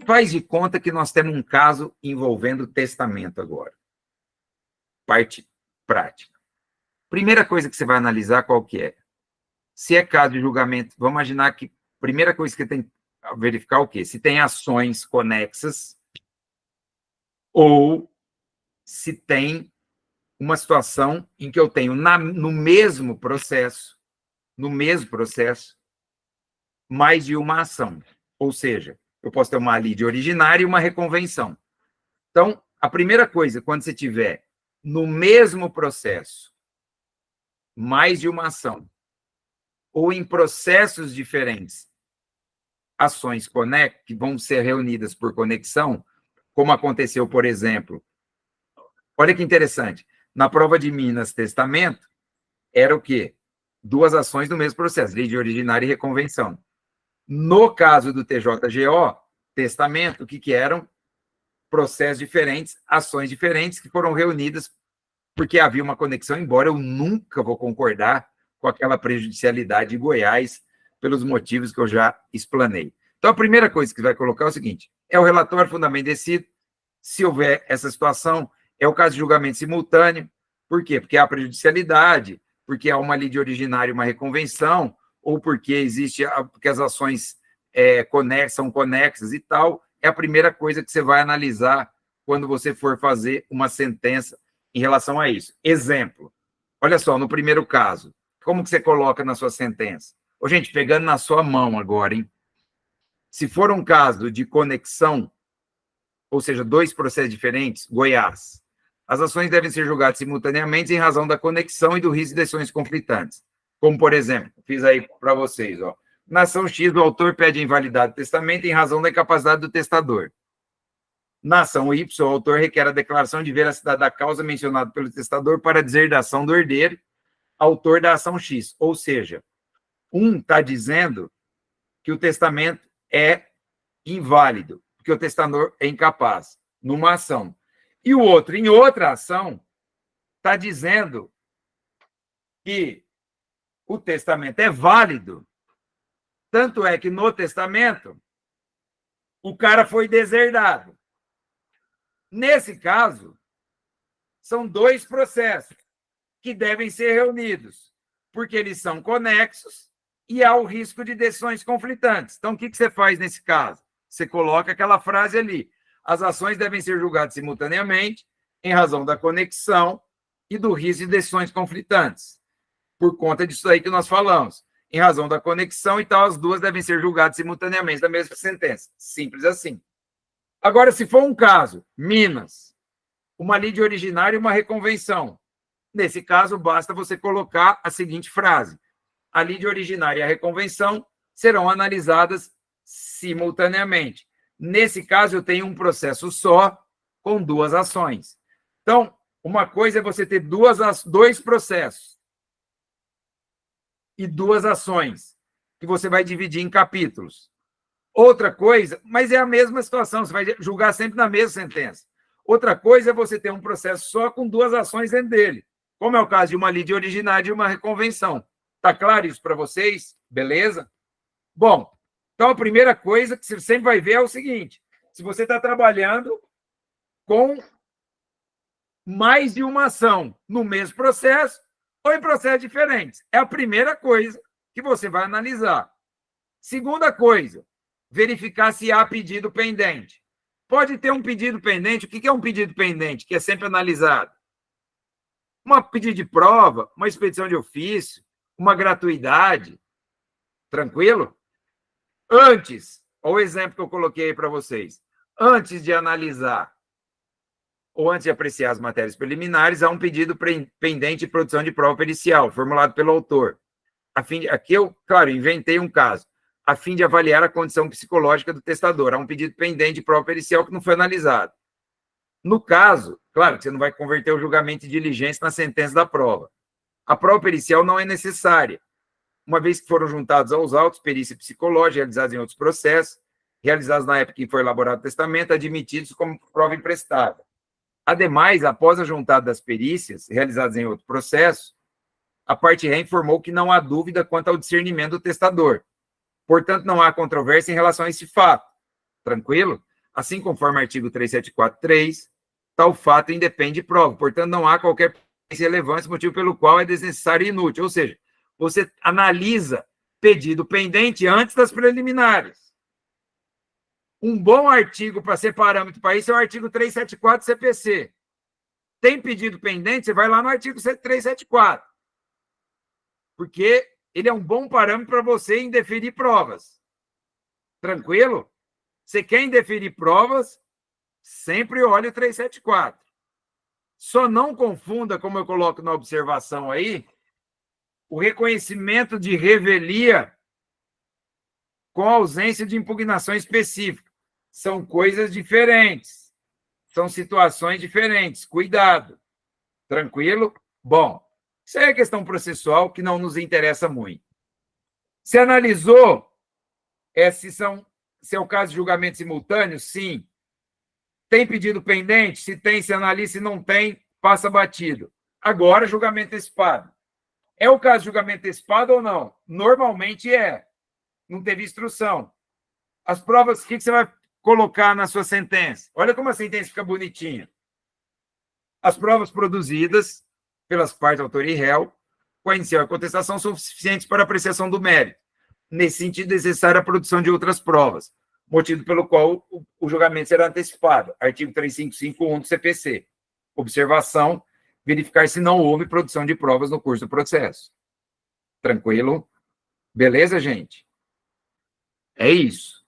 Faz de conta que nós temos um caso envolvendo testamento agora. Parte prática. Primeira coisa que você vai analisar qual que é? Se é caso de julgamento, vamos imaginar que a primeira coisa que você tem que verificar o quê? Se tem ações conexas ou se tem uma situação em que eu tenho no mesmo processo, mais de uma ação. Ou seja, eu posso ter uma lide originária e uma reconvenção. Então, a primeira coisa, quando você tiver no mesmo processo, mais de uma ação, ou em processos diferentes, ações que vão ser reunidas por conexão, como aconteceu, por exemplo, olha que interessante, na prova de Minas Testamento, era o quê? 2 ações no mesmo processo, lide originária e reconvenção. No caso do TJGO, testamento, o que eram? Processos diferentes, ações diferentes que foram reunidas porque havia uma conexão, embora eu nunca vou concordar com aquela prejudicialidade de Goiás, pelos motivos que eu já explanei. Então, a primeira coisa que vai colocar é o seguinte, é o relatório fundamento decido, se houver essa situação, é o caso de julgamento simultâneo. Por quê? Porque há prejudicialidade, porque há uma lide originária e uma reconvenção, ou porque porque as ações são conexas e tal, é a primeira coisa que você vai analisar quando você for fazer uma sentença em relação a isso. Exemplo, olha só, no primeiro caso, como que você coloca na sua sentença? Ô, gente, pegando na sua mão agora, hein? Se for um caso de conexão, ou seja, 2 processos diferentes, Goiás, as ações devem ser julgadas simultaneamente em razão da conexão e do risco de decisões conflitantes. Como, por exemplo, fiz aí para vocês, ó. Na ação X, o autor pede a invalidade do testamento em razão da incapacidade do testador. Na ação Y, o autor requer a declaração de veracidade da causa mencionada pelo testador para dizer da ação do herdeiro, autor da ação X. Ou seja, um está dizendo que o testamento é inválido, porque o testador é incapaz, numa ação. E o outro, em outra ação, está dizendo que o testamento é válido, tanto é que no testamento o cara foi deserdado. Nesse caso, são 2 processos que devem ser reunidos, porque eles são conexos e há o risco de decisões conflitantes. Então, o que você faz nesse caso? Você coloca aquela frase ali. As ações devem ser julgadas simultaneamente em razão da conexão e do risco de decisões conflitantes. Por conta disso aí que nós falamos. Em razão da conexão e tal, as 2 devem ser julgadas simultaneamente da mesma sentença. Simples assim. Agora, se for um caso, Minas, uma lide originária e uma reconvenção. Nesse caso, basta você colocar a seguinte frase. A lide originária e a reconvenção serão analisadas simultaneamente. Nesse caso, eu tenho um processo só com 2 ações. Então, uma coisa é você ter 2 processos e 2 ações, que você vai dividir em capítulos. Outra coisa, mas é a mesma situação, você vai julgar sempre na mesma sentença. Outra coisa é você ter um processo só com 2 ações dentro dele, como é o caso de uma lide originária e uma reconvenção. Está claro isso para vocês? Beleza? Bom, então a primeira coisa que você sempre vai ver é o seguinte, se você está trabalhando com mais de uma ação no mesmo processo ou em processos diferentes, é a primeira coisa que você vai analisar. Segunda coisa, verificar se há pedido pendente. Pode ter um pedido pendente. O que é um pedido pendente? Que é sempre analisado. Um pedido de prova, uma expedição de ofício, uma gratuidade. Tranquilo? Antes, olha o exemplo que eu coloquei aí para vocês. Antes de analisar ou antes de apreciar as matérias preliminares, há um pedido pendente de produção de prova pericial, formulado pelo autor. Aqui eu, claro, inventei um caso. A fim de avaliar a condição psicológica do testador. Há um pedido pendente de prova pericial que não foi analisado. No caso, claro que você não vai converter o julgamento de diligência na sentença da prova. A prova pericial não é necessária, uma vez que foram juntados aos autos perícia psicológica realizados em outros processos, realizados na época em que foi elaborado o testamento, admitidos como prova emprestada. Ademais, após a juntada das perícias realizadas em outro processo, a parte ré informou que não há dúvida quanto ao discernimento do testador. Portanto, não há controvérsia em relação a esse fato. Tranquilo? Assim conforme o artigo 374.3, tal fato independe de prova. Portanto, não há qualquer relevância, motivo pelo qual é desnecessário e inútil. Ou seja, você analisa pedido pendente antes das preliminares. Um bom artigo para ser parâmetro para isso é o artigo 374 CPC. Tem pedido pendente, você vai lá no artigo 374. Porque ele é um bom parâmetro para você indeferir provas. Tranquilo? Você quer indeferir provas, sempre olhe o 374. Só não confunda, como eu coloco na observação aí, o reconhecimento de revelia com ausência de impugnação específica. São coisas diferentes. São situações diferentes. Cuidado. Tranquilo? Bom, isso aí é questão processual que não nos interessa muito. Se analisou se é o caso de julgamento simultâneo? Sim. Tem pedido pendente? Se tem, se analisa. Se não tem, passa batido. Agora, julgamento antecipado. É o caso de julgamento antecipado ou não? Normalmente é. Não teve instrução. As provas, o que você vai colocar na sua sentença? Olha como a sentença fica bonitinha. As provas produzidas pelas partes autoria e réu, com a inicial e contestação, são suficientes para apreciação do mérito. Nesse sentido, é necessária a produção de outras provas, motivo pelo qual o julgamento será antecipado. Artigo 3551 do CPC. Observação, verificar se não houve produção de provas no curso do processo. Tranquilo? Beleza, gente? É isso.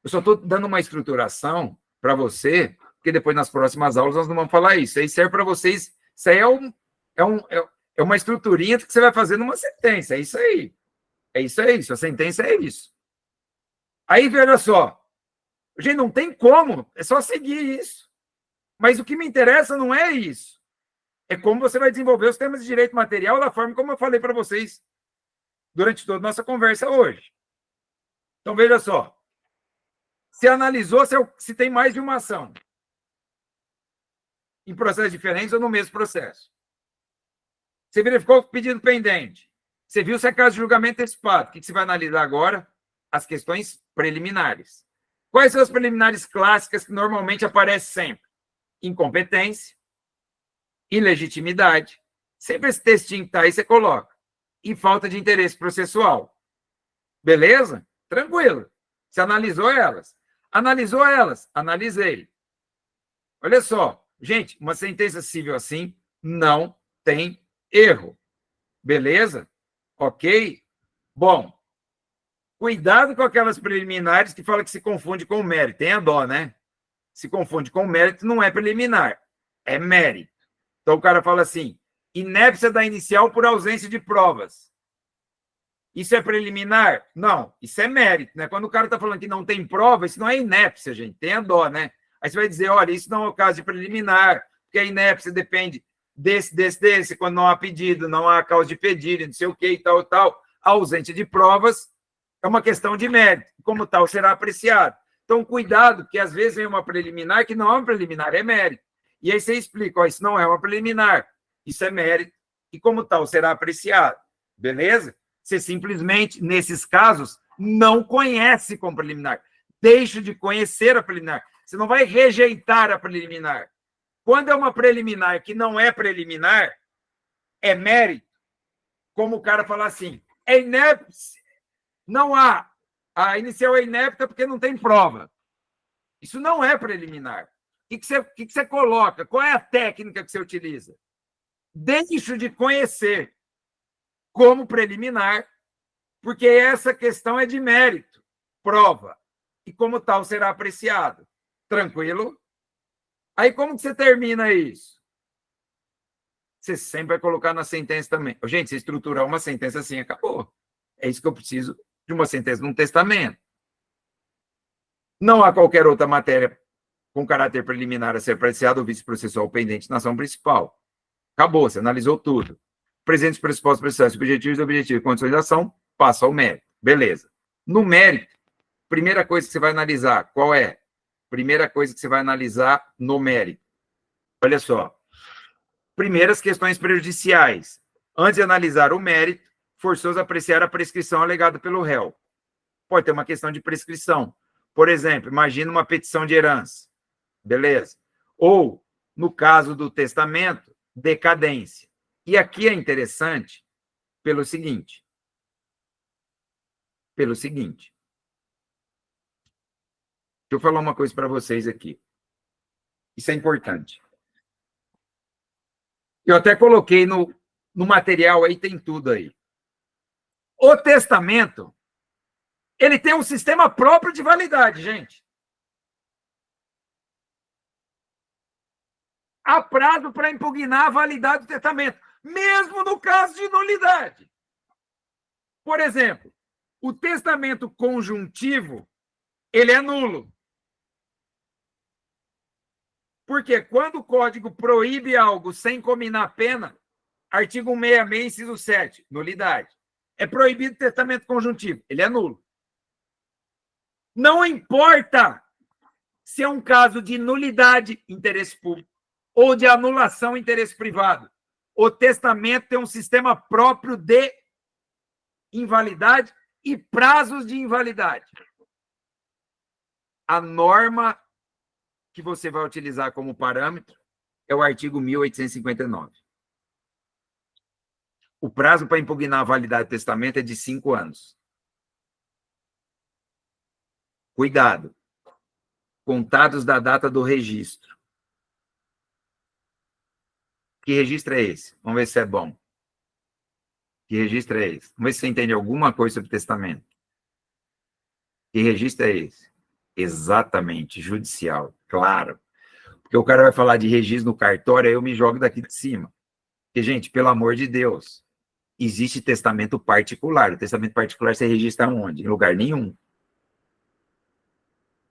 Eu só estou dando uma estruturação para você, porque depois nas próximas aulas nós não vamos falar isso. Isso aí serve para vocês. Isso aí é uma estruturinha que você vai fazer numa sentença. É isso aí. É isso aí. Sua sentença é isso. Aí, veja só. Gente, não tem como. É só seguir isso. Mas o que me interessa não é isso. É como você vai desenvolver os temas de direito material da forma como eu falei para vocês durante toda a nossa conversa hoje. Então, veja só. Se analisou se tem mais de uma ação em processos diferentes ou no mesmo processo. Você verificou o pedido pendente. Você viu se é caso de julgamento antecipado. O que você vai analisar agora? As questões preliminares. Quais são as preliminares clássicas que normalmente aparecem sempre? Incompetência, ilegitimidade. Sempre esse textinho que está aí você coloca. E falta de interesse processual. Beleza? Tranquilo. Você analisou elas. Analisou elas? Analisei. Olha só. Gente, uma sentença civil assim não tem erro. Beleza? Ok? Bom, cuidado com aquelas preliminares que falam que se confunde com o mérito. Tenha dó, né? Se confunde com o mérito, não é preliminar, é mérito. Então o cara fala assim, inépcia da inicial por ausência de provas. Isso é preliminar? Não, isso é mérito, né? Quando o cara está falando que não tem prova, isso não é inépcia, gente. Tenha dó, né? Aí você vai dizer, olha, isso não é o caso de preliminar, porque a inépcia depende desse, quando não há pedido, não há causa de pedir, não sei o que e tal. A ausência de provas é uma questão de mérito, como tal será apreciado. Então, cuidado, porque às vezes vem uma preliminar que não é uma preliminar, é mérito. E aí você explica, ó, isso não é uma preliminar, isso é mérito, e como tal será apreciado. Beleza? Você simplesmente, nesses casos, não conhece como preliminar. Deixa de conhecer a preliminar. Você não vai rejeitar a preliminar. Quando é uma preliminar que não é preliminar, é mérito. Como o cara falar assim, é inépcia, não há. A inicial é inépta porque não tem prova. Isso não é preliminar. O que você coloca? Qual é a técnica que você utiliza? Deixo de conhecer como preliminar, porque essa questão é de mérito, prova, e como tal será apreciado. Tranquilo? Aí como que você termina isso? Você sempre vai colocar na sentença também. Gente, se estruturar uma sentença assim, acabou. É isso que eu preciso de uma sentença num testamento. Não há qualquer outra matéria com caráter preliminar a ser apreciada ou vício processual pendente na ação principal. Acabou, você analisou tudo. Presentes pressupostos processuais, objetivos e objetivos, condições de ação, passa ao mérito. Beleza. No mérito, primeira coisa que você vai analisar, qual é? Primeira coisa que você vai analisar no mérito. Olha só. Primeiras questões prejudiciais. Antes de analisar o mérito, forçoso apreciar a prescrição alegada pelo réu. Pode ter uma questão de prescrição. Por exemplo, imagina uma petição de herança. Beleza? Ou, no caso do testamento, decadência. E aqui é interessante pelo seguinte. Deixa eu falar uma coisa para vocês aqui. Isso é importante. Eu até coloquei no material aí, tem tudo aí. O testamento, ele tem um sistema próprio de validade, gente. Há prazo para impugnar a validade do testamento, mesmo no caso de nulidade. Por exemplo, o testamento conjuntivo, ele é nulo. Porque quando o código proíbe algo sem combinar pena, artigo 166, inciso 7, nulidade. É proibido o testamento conjuntivo, ele é nulo. Não importa se é um caso de nulidade, interesse público, ou de anulação, interesse privado. O testamento tem um sistema próprio de invalidade e prazos de invalidade. A norma que você vai utilizar como parâmetro é o artigo 1859. O prazo para impugnar a validade do testamento é de 5 anos. Cuidado. Contados da data do registro. Que registro é esse? Vamos ver se é bom. Que registro é esse? Vamos ver se você entende alguma coisa sobre testamento. Que registro é esse? Exatamente, judicial, claro. Porque o cara vai falar de registro no cartório, aí eu me jogo daqui de cima. Porque, gente, pelo amor de Deus, existe testamento particular. O testamento particular você registra onde? Em lugar nenhum.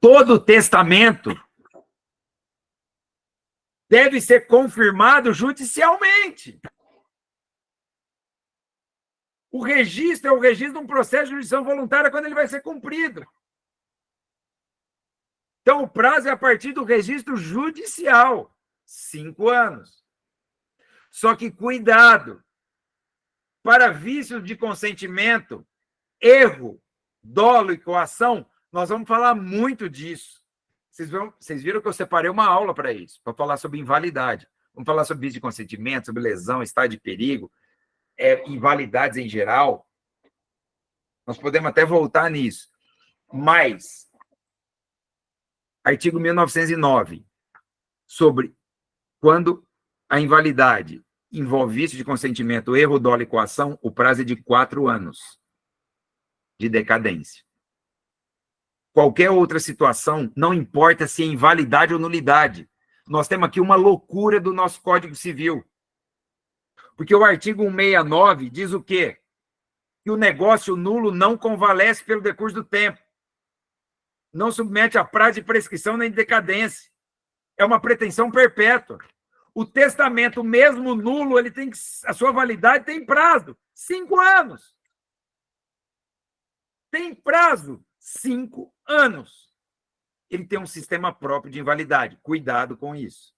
Todo testamento deve ser confirmado judicialmente. O registro é o registro de um processo de jurisdição voluntária quando ele vai ser cumprido. Então, o prazo é a partir do registro judicial. 5 anos. Só que, cuidado, para vícios de consentimento, erro, dolo e coação, nós vamos falar muito disso. Vocês viram que eu separei uma aula para isso, para falar sobre invalidade. Vamos falar sobre vício de consentimento, sobre lesão, estado de perigo, invalidades em geral. Nós podemos até voltar nisso. Mas, artigo 1909, sobre quando a invalidade envolve vício de consentimento, erro, dolo e coação, o prazo é de 4 anos de decadência. Qualquer outra situação, não importa se é invalidade ou nulidade. Nós temos aqui uma loucura do nosso Código Civil. Porque o artigo 169 diz o quê? Que o negócio nulo não convalesce pelo decurso do tempo. Não submete a prazo de prescrição nem de decadência. É uma pretensão perpétua. O testamento, mesmo nulo, ele tem a sua validade tem prazo. 5 anos. Tem prazo. 5 anos. Ele tem um sistema próprio de invalidade. Cuidado com isso.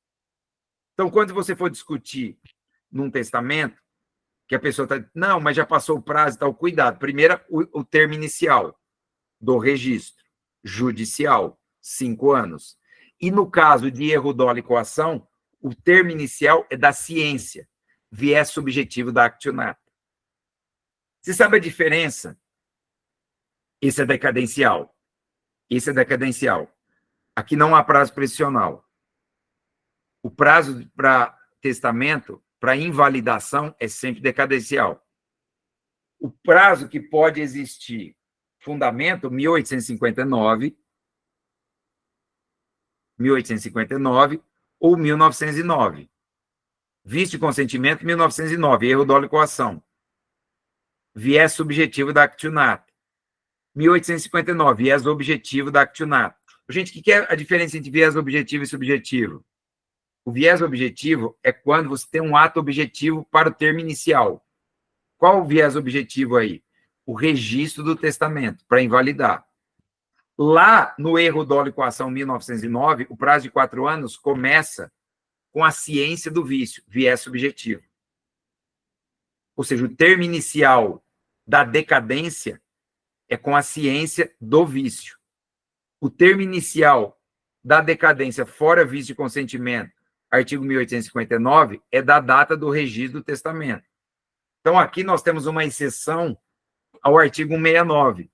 Então, quando você for discutir num testamento, que a pessoa está... Não, mas já passou o prazo e tal. Cuidado. Primeiro, o termo inicial do registro judicial, 5 anos. E no caso de erro, dolo e coação, o termo inicial é da ciência, viés subjetivo da actionata. Você sabe a diferença? Esse é decadencial. Esse é decadencial. Aqui não há prazo prescricional. O prazo para testamento, para invalidação, é sempre decadencial. O prazo que pode existir, fundamento, 1859 ou 1909. Vício de consentimento, 1909, erro, dolo e coação. Viés subjetivo da actionata. 1859, viés objetivo da actionata. Gente, o que é a diferença entre viés objetivo e subjetivo? O viés objetivo é quando você tem um ato objetivo para o termo inicial. Qual o viés objetivo aí? O registro do testamento, para invalidar. Lá, no erro, dolo e coação 1909, o prazo de 4 anos começa com a ciência do vício, viés subjetivo. Ou seja, o termo inicial da decadência é com a ciência do vício. o termo inicial da decadência fora vício de consentimento, artigo 1859, é da data do registro do testamento. Então, aqui nós temos uma exceção ao artigo 169,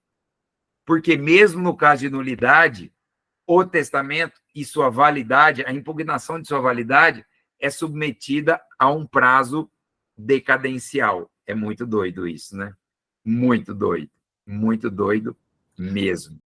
porque mesmo no caso de nulidade, o testamento e sua validade, a impugnação de sua validade, é submetida a um prazo decadencial. É muito doido isso, né? Muito doido mesmo.